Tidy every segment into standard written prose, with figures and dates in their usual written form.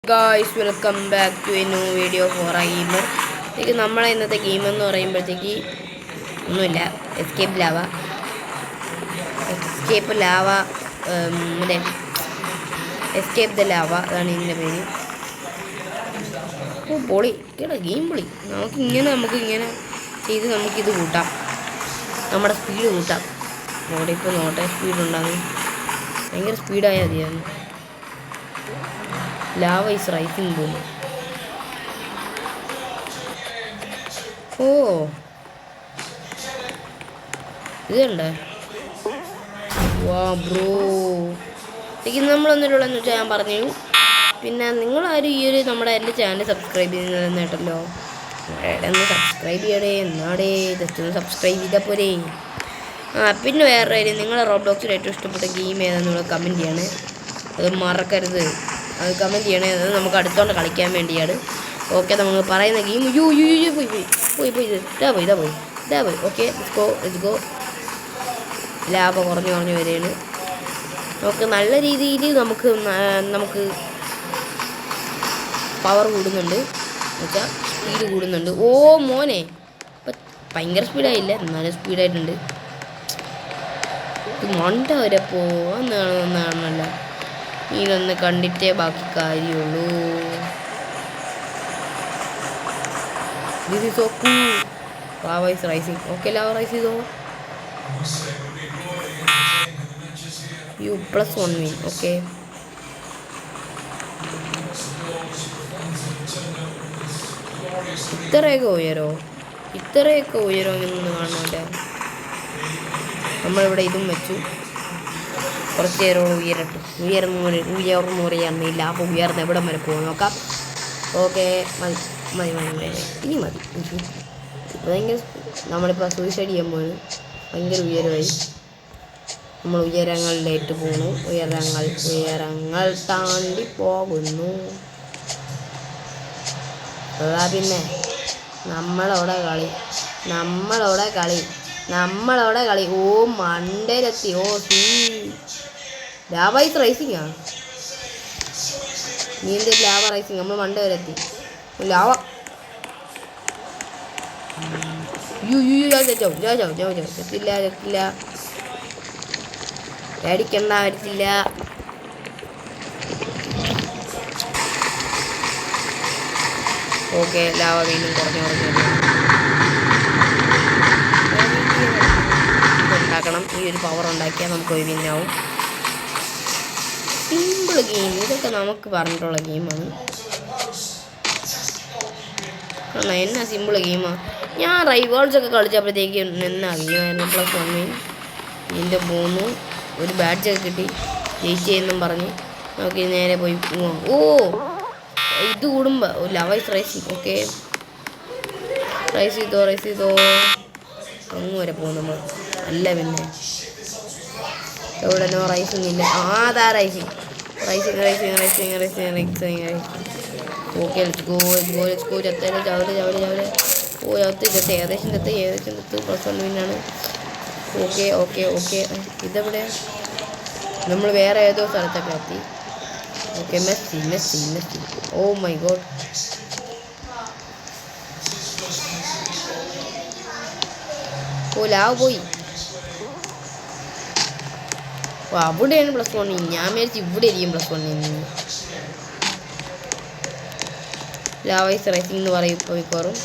Guys welcome back to a new video for I gamer. നമ്മളെ ഇന്നത്തെ game എന്ന് പറയുമ്പോഴത്തേക്ക് ഒന്നുമില്ല, എസ്കേപ്പ് ലാവ മറ്റേ എസ്കേപ്പ് ദ ലാവ, അതാണ് ഇതിൻ്റെ പേര്. ഓ പൊളി കേട്ടോ, ഗെയിം പൊളി. നമുക്കിങ്ങനെ ചെയ്ത് നമുക്കിത് കൂട്ടാം, നമ്മുടെ സ്പീഡ് കൂട്ടാം. അവിടെ ഇപ്പോൾ നോട്ടെ സ്പീഡുണ്ടാകും, ഭയങ്കര സ്പീഡായാൽ മതിയാണ്. Lava is rising boom. ഓ ഇതുണ്ട്. വാ ബ്രോ, എനിക്ക് നമ്മളൊന്നിലുള്ളതെന്ന് വെച്ചാൽ ഞാൻ പറഞ്ഞു. പിന്നെ നിങ്ങളാരും ഈ ഒരു നമ്മുടെ എൻ്റെ ചാനൽ സബ്സ്ക്രൈബ് ചെയ്യുന്നതെന്ന് കേട്ടല്ലോ, ഒന്ന് സബ്സ്ക്രൈബ് ചെയ്യണേ. എന്നാടേ ജസ്റ്റ് ഒന്ന് സബ്സ്ക്രൈബ് ചെയ്താൽ പോരേ. പിന്നെ വേറെ കാര്യം, നിങ്ങളെ റോബ്ലോക്സിൽ ഏറ്റവും ഇഷ്ടപ്പെട്ട ഗെയിം ഏതാണെന്നുള്ള കമൻറ്റ് ചെയ്യണേ, അത് മറക്കരുത്. അത് കമൻറ്റ് ചെയ്യണേ, അത് നമുക്ക് അടുത്തോണ്ട് കളിക്കാൻ വേണ്ടിയാണ്. ഓക്കെ, നമുക്ക് പറയുന്ന ഗെയിം പോയി ഓക്കെ ലെറ്റ്സ് ഗോ. ലാഭ കുറഞ്ഞു വരികയാണ്. നമുക്ക് നല്ല രീതിയിൽ നമുക്ക് പവർ കൂടുന്നുണ്ട്, എന്നുവെച്ചാൽ സ്പീഡ് കൂടുന്നുണ്ട്. ഓ മോനെ, ഇപ്പം ഭയങ്കര സ്പീഡായില്ല, എന്നാലും സ്പീഡായിട്ടുണ്ട്. ഇത് മണ്ട വരെ പോവാന്നാണല്ല, ഇതൊന്ന് കണ്ടിട്ടേ ബാക്കി കാര്യമുള്ളൂ. This is so cool. Lava is rising. Okay, lava rise ചെയ്തോ. You +1 win. ഓക്കെ, ഇത്രയൊക്കെ ഉയരോ എന്നൊന്ന് കാണുന്നില്ല. നമ്മളിവിടെ ഇതും വെച്ചു, കുറച്ച് നേരം ഉയർന്നുറിയാണ് ലാഭം ഉയർന്ന് എവിടം വരെ പോകും നോക്കാം. ഓക്കെ, മതി ഇനി മതി. ഭയങ്കര നമ്മളിപ്പോൾ സൂയിസൈഡ് ചെയ്യുമ്പോൾ ഭയങ്കര ഉയരമായി. നമ്മൾ ഉയരങ്ങളിലേക്ക് പോകുന്നു, ഉയരങ്ങൾ താണ്ടി പോകുന്നു. അതാ പിന്നെ നമ്മളവിടെ കളി. ഓ മണ്ടയിലെത്തി. ഓ ലാവ ഈസ് റൈസിങ്ങാ. നീ എന്ത് ലാവ റൈസിങ്? നമ്മൾ മണ്ട വരെ എത്തി. ലാവ ചത്തില്ല, പേടിക്കണ്ട, വരത്തില്ല. ഓക്കെ, ലാവ വീണ്ടും കുറഞ്ഞു ഉണ്ടാക്കണം. ഈ ഒരു പവർ ഉണ്ടാക്കിയാൽ നമുക്ക് ഒരു വിന്നാവും. സിമ്പിൾ ഗെയിം, ഇതൊക്കെ നമുക്ക് പറഞ്ഞിട്ടുള്ള ഗെയിമാണ്. എന്നാ സിമ്പിൾ ഗെയിമാണ്. ഞാൻ റൈവാൾസൊക്കെ കളിച്ചപ്പോഴത്തേക്ക് എന്നാ ഗെയിമായിരുന്നു. +1 വിൻ. ഇതിൻ്റെ 3 ഒരു ബാഡ്ജൊക്കെ കിട്ടി, ജയിച്ചെന്നും പറഞ്ഞ് നമുക്ക് നേരെ പോയി പോവാം. ഓ ഇത് കൂടുമ്പോൾ lava is rising. Okay, rise ചെയ്തോ. അങ്ങ് വരെ പോകും നമ്മൾ. അല്ല പിന്നെ എവിടെ നോ റൈസിങ് ഇല്ല. അതാ റൈസിങ്. Okay let's go. ചാവല്. ഓ ചത്ത് ഏകദേശം +1 വിന്നാണ്. ഓക്കെ ഇതെവിടെ? നമ്മൾ വേറെ ഏതോ സ്ഥലത്തൊക്കെ എത്തി. Okay, Messi. Oh my god, ഓ ലാവ് പോയി. ഓ അവിടെയാണ് +1. ഞാൻ വിചാരിച്ചു ഇവിടെ ഇരിക്കും +1. ലാവ ഈസ് റൈസിങ് എന്ന് പറയും ഇപ്പോൾ മിക്കവാറും.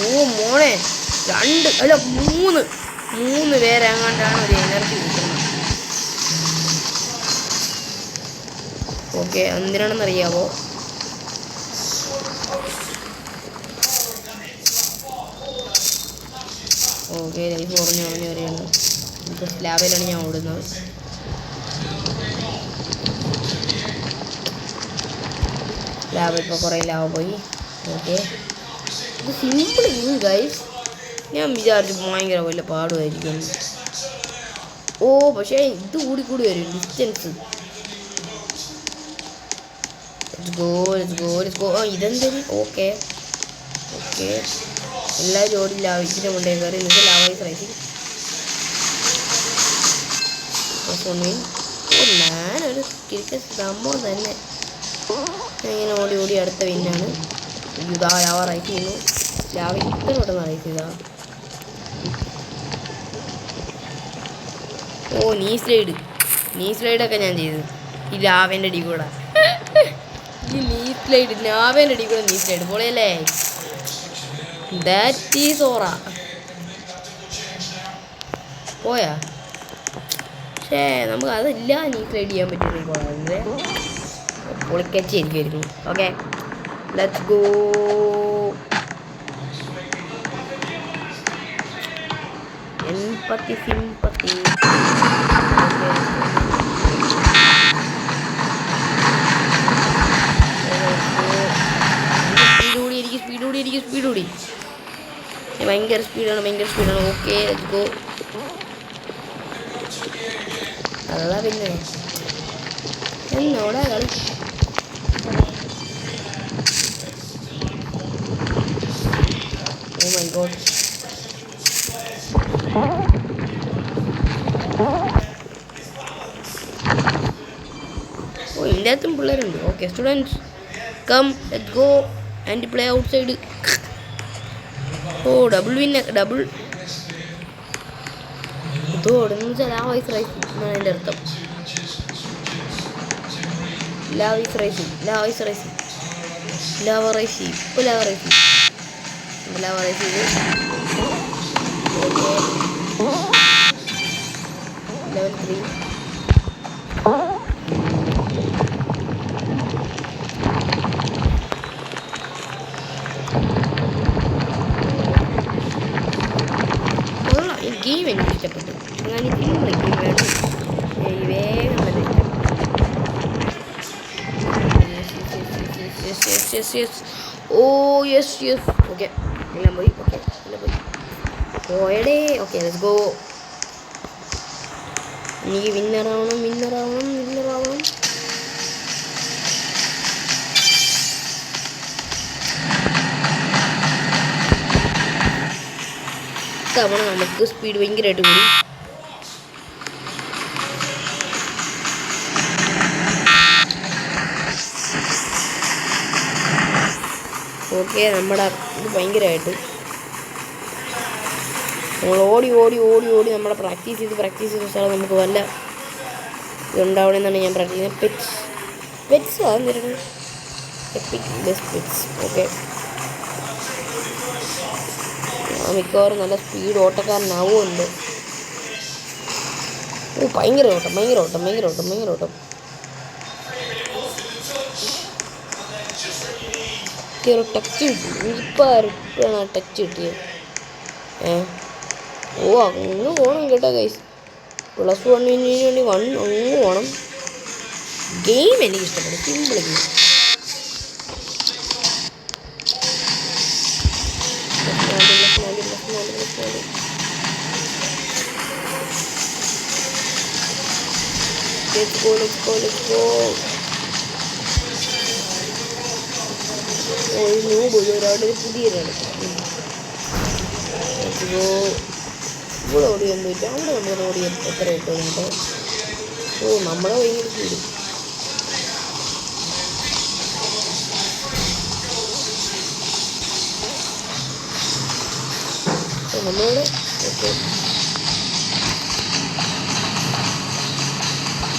ഓ മോനെ, 2 അല്ല 3 പേരെ അങ്ങാണ്ടാണ് ഒരു എനർജി കിട്ടുന്നത്. ഓക്കെ, എന്തിനാണെന്നറിയാവോ? ഓക്കെ, ലൈഫ് കുറഞ്ഞു വരികയാണ്. ഇപ്പോൾ സ്ലാബിലാണ് ഞാൻ ഓടുന്നത്. ലാബ് ഇപ്പോൾ കുറേ ലാഭ പോയി. ഓക്കെ, ഇത് സിമ്പിൾ ഗെയിം ഗൈസ്. ഞാൻ വിചാരിച്ചു ഭയങ്കര വല്ല പാടുമായിരിക്കും. ഓ പക്ഷേ ഇത് കൂടി വരും ഡിസ്റ്റൻസ്. Let's go. ഇതെന്തൊരു ഓക്കെ എല്ലാവരും ഓടില്ല, ഇതിൻ്റെ കൊണ്ടേ കയറി. നിങ്ങൾക്ക് ലാവ ഈസ് റൈസിങ്. 6-1 ഞാനൊരു ക്രിക്കറ്റ് സംഭവം തന്നെ. ഇങ്ങനെ ഓടി ഓടി അടുത്ത വിന്നാണ്. ഇതാ ലാവ റൈസ് ചെയ്യുന്നു. ലാവ ഇത്ര പെട്ടെന്ന് റൈസ് ചെയ്താ. ഓ നീ സ്ലൈഡൊക്കെ ഞാൻ ചെയ്തു ഈ ലാവേൻ്റെ അടി കൂടെ. ഈ ലാവേൻ്റെ അടി കൂടെ നീ സ്ലൈഡ് പൊളിയല്ലേ. That is aura. പോയാ പക്ഷേ നമുക്ക് അതില്ല. നീ സ്ലൈഡ് ചെയ്യാൻ പറ്റുന്ന പൊളിക്കച്ച് എനിക്കായിരുന്നു. Okay let's go. Sympathy speed കൂടി. ഭയങ്കര സ്പീഡാണ്. Okay let's go. അല്ല പിന്നെ എന്നോടാ കളി. ഓ മൈ ഗോഡ്. ഓ ഇതിൻ്റെ അകത്തും പിള്ളേരുണ്ട്. Okay students come let's go and play outside. ഓ ഡബിൾ ഇതോടെന്ന് വെച്ചാൽ ലാവ ഈസ് റൈസിങ് എന്നാണ് അതിൻ്റെ അർത്ഥം. ലാവ റൈസ് ചെയ്ത് ലെവൽ 3. ഈ ഗെയിം എനിക്ക് ഇഷ്ടപ്പെട്ടു. ഞാൻ ഇതിലും കളിക്കും വേഗം തന്നെ ഇഷ്ടപ്പെട്ടു. ഓ യെസ് ഓക്കെ എല്ലാം പോയി. പോയടേ. Okay let's go. എനിക്ക് വിന്നറാവണം. തവണ നമുക്ക് സ്പീഡ് ഭയങ്കരമായിട്ട് കൂടി. ഓക്കെ നമ്മുടെ ഇത് ഭയങ്കരമായിട്ട് നമ്മൾ ഓടി നമ്മളെ പ്രാക്ടീസ് ചെയ്ത് വെച്ചാൽ നമുക്ക് വല്ല ഇതുണ്ടാവണമെന്നാണ് ഞാൻ പ്രാർത്ഥിക്കുന്നത്. പെറ്റ്സ് ആകുന്നിരുന്നു എപ്പിക് ബെസ്റ്റ് പെറ്റ്സ്. ഓക്കെ മിക്കവാറും നല്ല സ്പീഡ് ഓട്ടക്കാരനാവുമല്ലോ. ഓ ഭയങ്കര ഓട്ടം. ഒരു ടച്ച് കിട്ടി. ഇപ്പോഴാണ് ടച്ച് കിട്ടിയത്. ഓ അങ്ങ് പോകണം കേട്ടോ ഗൈസ്. +1 വേണ്ടി അങ്ങ് പോകണം. ഗെയിം എനിക്ക് ഇഷ്ടപ്പെടും. Simple game. Let's go. ഒരാളുടെ പുതിയൊരാണ്. ഇവിടെ ഓടിയൊന്നും ഇല്ല. അവിടെ നമ്മൾ ഓടി എത്ര കിട്ടുന്നുണ്ട്. ഓ നമ്മളെ ഭയങ്കര സ്പീഡ്. നമ്മളോട് ഓക്കെ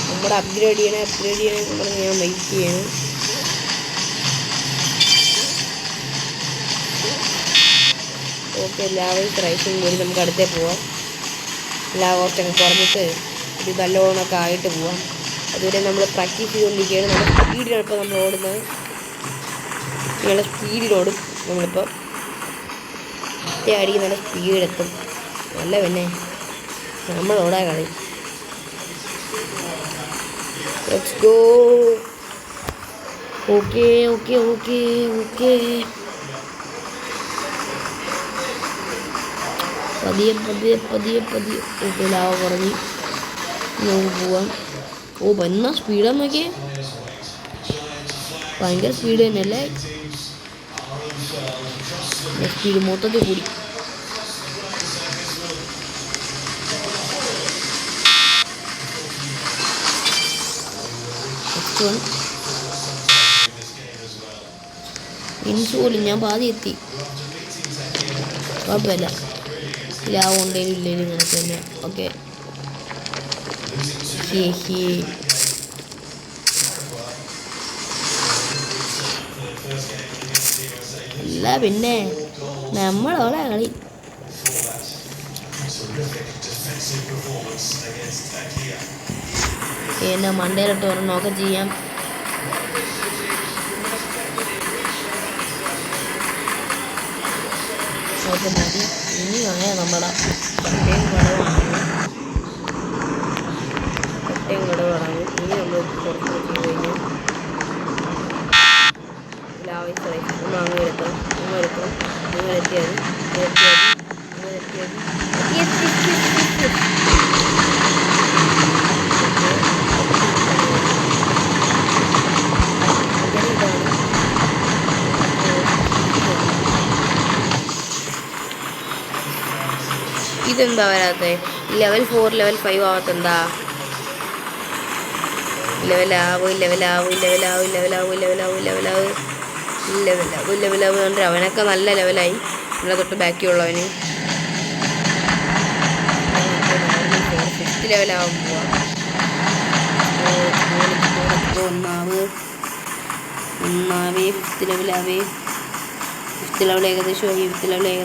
നമ്മുടെ അപ്ഗ്രേഡ് ചെയ്യണം പറഞ്ഞ് ഞാൻ വെയിറ്റ് ചെയ്യണം. ഓക്കെ ലാവൈസ് റൈസിങ് വഴി നമുക്ക് അടുത്തേ പോവാം. ലാവ കുറച്ചൊക്കെ കുറഞ്ഞിട്ട് ഇത് നല്ലോണമൊക്കെ ആയിട്ട് പോവാം. അതുവരെ നമ്മൾ പ്രാക്ടീസ് ചെയ്തുകൊണ്ടിരിക്കുകയാണ്. നല്ല സ്പീഡിലാണ് ഇപ്പോൾ നമ്മൾ ഓടുന്നത്. നല്ല സ്പീഡിലോടും നമ്മളിപ്പോൾ അടിക്ക് നല്ല സ്പീഡെത്തും. നല്ല പിന്നെ നമ്മളോടാ കളി. Let's go. ഓക്കെ പതിയെ ഓക്കെ ലാവ കുറഞ്ഞ് നമുക്ക് പോവാം. ഓ എന്നാ സ്പീഡാന്ന് നോക്കിയേ. ഭയങ്കര സ്പീഡ് തന്നെയല്ലേ. സ്പീഡ് മൊത്തത്തിൽ കൂടി. നെക്സ്റ്റ് വൺ ഇൻസ് പോലും ഞാൻ പാതി എത്തി. കുഴപ്പമില്ല, ലാവ് ഉണ്ടെങ്കിലും ഇല്ലെങ്കിലും കണക്ക് തന്നെ. ഓക്കെ, അല്ല പിന്നെ നമ്മളോളെ കളി. പിന്നെ മണ്ടയിലിട്ട് ഒരെണ്ണമൊക്കെ ചെയ്യാം. ഓക്കെ മതി. ഇനിയാണ് നമ്മുടെ ഒറ്റയും കടവ് അടങ്ങും. ഇനി നമ്മൾ പുറത്ത് ചെയ്ത് കഴിഞ്ഞാൽ നമ്മൾ അങ്ങ് വരുത്താം. നിങ്ങൾ വരുത്താം, നിങ്ങൾ എത്തിയാൽ ഇതെന്താ വരാത്തെ? Level 4 level 5 ആവത്തെന്താ? ലെവലാവ് കണ്ട് അവനൊക്കെ നല്ല ലെവലായി. ഇവിടെ തൊട്ട് ബാക്കിയുള്ളവന് 5th ലെവലാവാൻ പോവാ. ഒന്നാവേ 5th ലെവലാവേ. 5th ലെവൽ ഏകദേശമായി. 5th ലെവലായി.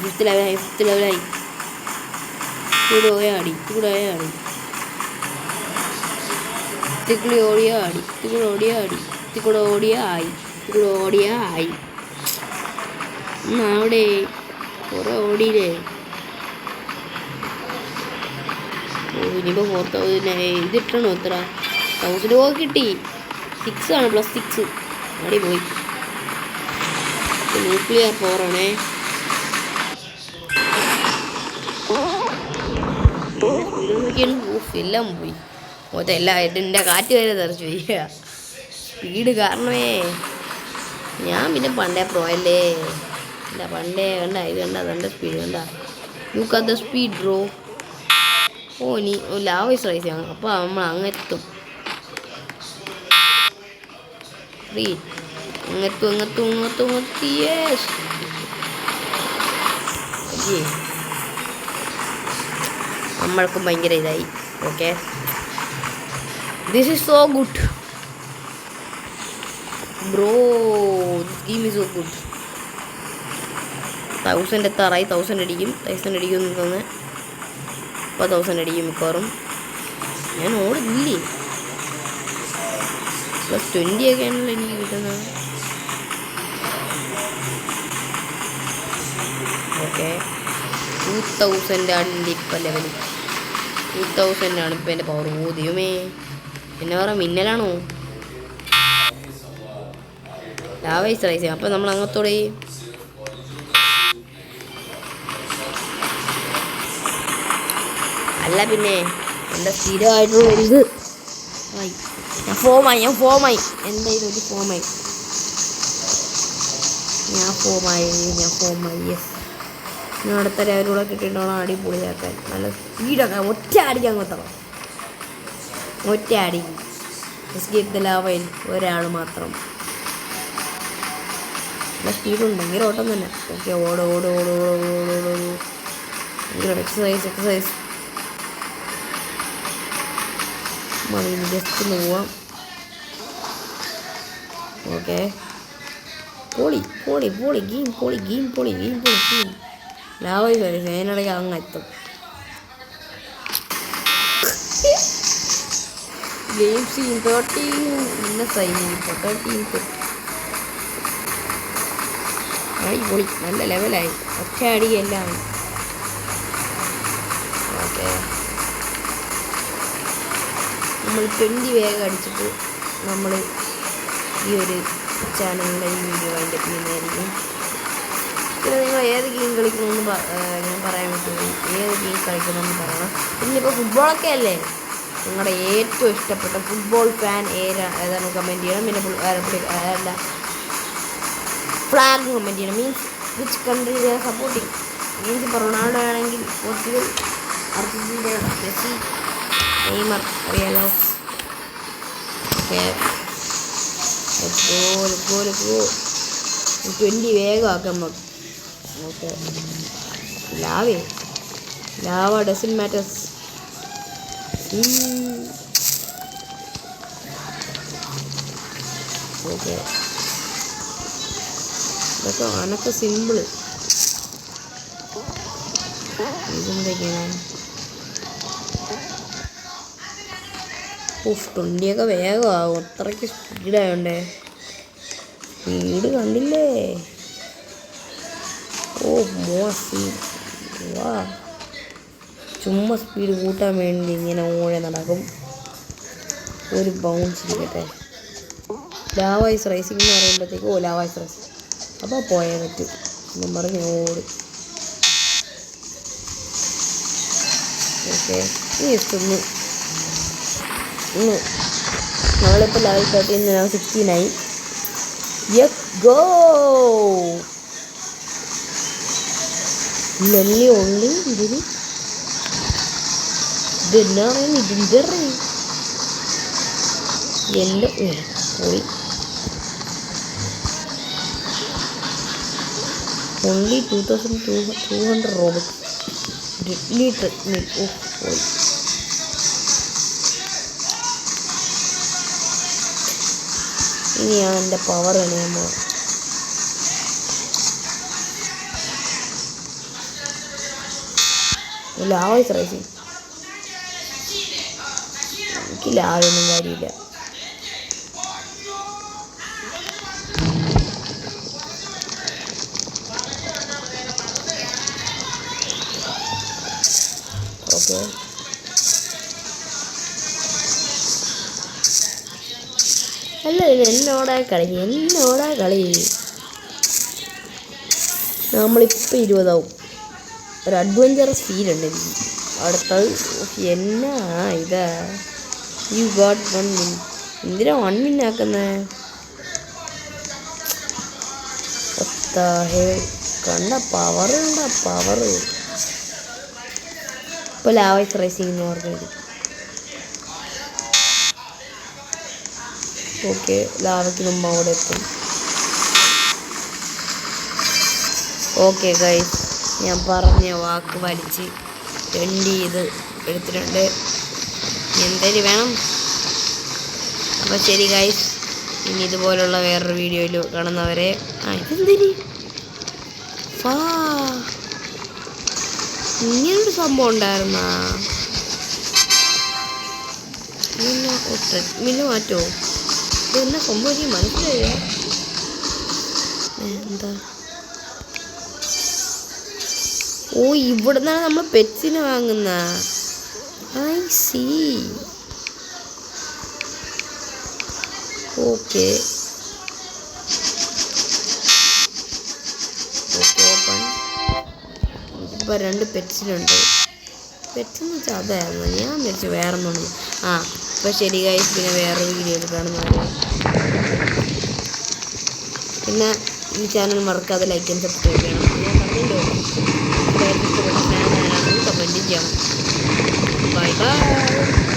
5th ലെവലായി. ഇവിടെ ആടി ഓടിയായി. അവിടെ കുറെ ഓടിയില്ലേ. ഇനിയിപ്പോൾ 4000 ഇതിട്ടണോ? എത്ര 1000 കിട്ടി. 6 ആണ്, +6. അടി പോയി. ന്യൂക്ലിയർ പവറാണേ. എല്ലാം പോയി. എല്ലാം ഇതിൻ്റെ കാറ്റ് വരെ തെറിച്ചു പോയി. സ്പീഡ് കാരണമേ. ഞാൻ പിന്നെ പണ്ടേ പ്രോയല്ലേ. ഇല്ല പണ്ടേ കണ്ട ഇത് കണ്ട അതെൻ്റെ സ്പീഡ് കണ്ട. യു കാ ദ സ്പീഡ് ബ്രോ. നീ ലാവൈസ് റൈസ് ആണ്. അപ്പോൾ നമ്മൾ അങ്ങെത്തും. യെസ്. നമ്മൾക്കും ഭയങ്കര ഇതായി. Okay, this is so good bro. This game is so good. 1000 എത്താറായി. 1000 അടിക്കും എന്ന് തോന്നുന്നത്. ഇപ്പോൾ 1000 അടിക്കും മിക്കവാറും. ഞാൻ ഓടില്ലേ. +20 ഒക്കെ ആണല്ലോ എനിക്ക് കിട്ടുന്നത്. ഓക്കെ, 2000 ആണ് ഇപ്പം ലെവൽ. 2000 ആണ് ഇപ്പം എൻ്റെ പവർ. ദൈവമേ, എന്നെ പറയാം മിന്നലാണോ? ലാവൈസ് റൈസ്. അപ്പം നമ്മൾ അങ്ങത്തോടെ അല്ല പിന്നെ എൻ്റെ സ്ഥിരമായിട്ടുള്ള ഇത്. ഞാൻ ഫോമായി. എന്തായാലും ഒരു ഫോമായി. ഞാൻ ഫോമായി. യെസ്, ഞാൻ അടുത്ത ലെവലൂടെ കിട്ടിയിട്ടാണ് അടിപൊളിയാക്കാൻ. നല്ല സ്പീഡൊക്കെ ഒറ്റ അടിക്കാൻ കൊത്തണം. ഒറ്റ അടി. എസ്കേപ്പ് ലാവയിൽ ഒരാൾ മാത്രം. നല്ല സ്പീഡുണ്ട്. ഭയങ്കര ഓട്ടം തന്നെ. ഓക്കെ, ഓട്. ഭയങ്കര എക്സസൈസ്. മതി, ജസ്റ്റ് ഒന്ന് പോവാം. ഓക്കെ, പൊളി. ഗെയിം ലാവൈസ് അതിനിടയ്ക്ക് അങ്ങെത്തും. ഗെയിം സീൻ 13 ഇപ്പോൾ 13. പൊളി, നല്ല ലെവലായി. ഒറ്റ അടിയെല്ലാം. ഓക്കെ, നമ്മൾ 20 വേഗം അടിച്ചിട്ട് നമ്മൾ ഈ ഒരു ചാനലിൻ്റെ ഈ വീഡിയോ അതിൻ്റെ ചെയ്യുന്നതായിരിക്കും. പിന്നെ നിങ്ങൾ ഏത് ഗെയിം കളിക്കണമെന്ന് ഞാൻ പറയാൻ പറ്റുമോ? ഏത് ഗെയിം കളിക്കണമെന്ന് പറയണം. പിന്നെ ഇപ്പോൾ ഫുട്ബോളൊക്കെ അല്ലേ, നിങ്ങളുടെ ഏറ്റവും ഇഷ്ടപ്പെട്ട ഫുട്ബോൾ ഫാൻ ഏതാണ് കമൻറ്റ് ചെയ്യണം. പിന്നെ അല്ല ഫ്ലാഗ് കമൻറ്റ് ചെയ്യണം. Means which country they are supporting. Means ഇപ്പോൾ റൊണാൾഡോ ആണെങ്കിൽ പോർച്ചുഗൽ, അർജൻറ്റീന, മെസ്സി നെയ്മർ അറിയാലോ. ഓക്കെ, 20 വേഗമാക്കാം നമുക്ക്. Okay, lava doesn't matters. Okay, ഇതൊക്കെ അനക്ക് സിമ്പിള്. ഇതെന്തൊക്കെയാണ്? 20 ഒക്കെ വേഗമാകും, അത്രയ്ക്ക് സ്പീഡായോണ്ടേ. സ്പീഡ് കണ്ടില്ലേ? ഓ മോശം. വാ, ചുമ്മാ സ്പീഡ് കൂട്ടാൻ വേണ്ടി ഇങ്ങനെ ഓടെ നടക്കും. ഒരു ബൗൺസ് ഇരിക്കട്ടെ. ലാവൈസ് റൈസിംഗ് എന്ന് പറയുമ്പോഴത്തേക്ക് ലാവൈസ് റൈസിങ് അപ്പോൾ പോയാൽ പറ്റും എന്നും പറഞ്ഞ് ഓടും. ഓക്കെ, ഇനി ജസ്റ്റ് ഒന്ന് നമ്മളിപ്പോൾ ലെവൽ 13 ഞാൻ 16 യെസ് ഗോ. നെല്ലി ഉള്ളി ഇതിന് ഇതെന്നാ പറയുന്നത്? ഇതിൻ്റെ എൻ്റെ പോയി. only 2200 Robux. Deadly treadmill. Oh, boy. ഇനിയാണ് എൻ്റെ പവർ എണിയുമ്പോൾ ലാവൈസ് റൈസിങ്. എനിക്ക് ലാവൊന്നും കാര്യമില്ല. ഓക്കെ, അല്ല ഇത് എന്നോടാ കളി. നമ്മളിപ്പോൾ 20 ആവും. ഒരു അഡ്വഞ്ചറസ് ഫീൽ ഉണ്ട് എനിക്ക്. അടുത്തത് എന്നാ ഇതാ യു ഗോട്ട് 1 മിൻ. എന്തിനാ 1 മിൻ ആക്കുന്നത്? കണ്ട പവർ. ഇപ്പോൾ ലാവൈസ് റൈസിംഗ് എന്ന് പറഞ്ഞത്. ഓക്കെ, ലാവയ്ക്ക് മുമ്പ് അവിടെ എത്തും. ഓക്കെ ഗൈസ്, ഞാൻ പറഞ്ഞ വാക്ക് വലിച്ച് 20 ഇത് എടുത്തിട്ടുണ്ട്. എന്തേലും വേണം. അപ്പോൾ ശരി ഗൈസ്, ഇനി ഇതുപോലുള്ള വേറൊരു വീഡിയോയിൽ കാണുന്നവരെ. ഇതെന്തിരി ഇങ്ങനൊരു സംഭവം ഉണ്ടായിരുന്ന ട്രെഡ്മില്ല് മാറ്റോ? ഇതെന്നാ സംഭവം എനിക്ക് മനസ്സിലായില്ല. എന്താ? ഓ, ഇവിടെ നിന്നാണ് നമ്മൾ പെറ്റ്സിനെ വാങ്ങുന്ന. I C. Okay, open. ഇപ്പോൾ 2 പെറ്റ്സിനുണ്ട്. പെറ്റ്സെന്ന് വെച്ചാൽ അതായിരുന്നു. ഞാൻ വിചാരിച്ചു വേറെ ഒന്നും. അപ്പോൾ ശരി ഗൈസ്, പിന്നെ വേറൊരു വീഡിയോയിൽ കാണുന്നവരെ. പിന്നെ ഈ ചാനൽ മറക്കാതെ ലൈക്ക് ആൻഡ് സബ്സ്ക്രൈബ് ചെയ്യണം. ഞാൻ പറഞ്ഞല്ലോ, ഇഷ്ടപ്പെട്ട ഫാൻ ആരാണെന്ന് കമൻറ്റ് ചെയ്യണം. Bye bye.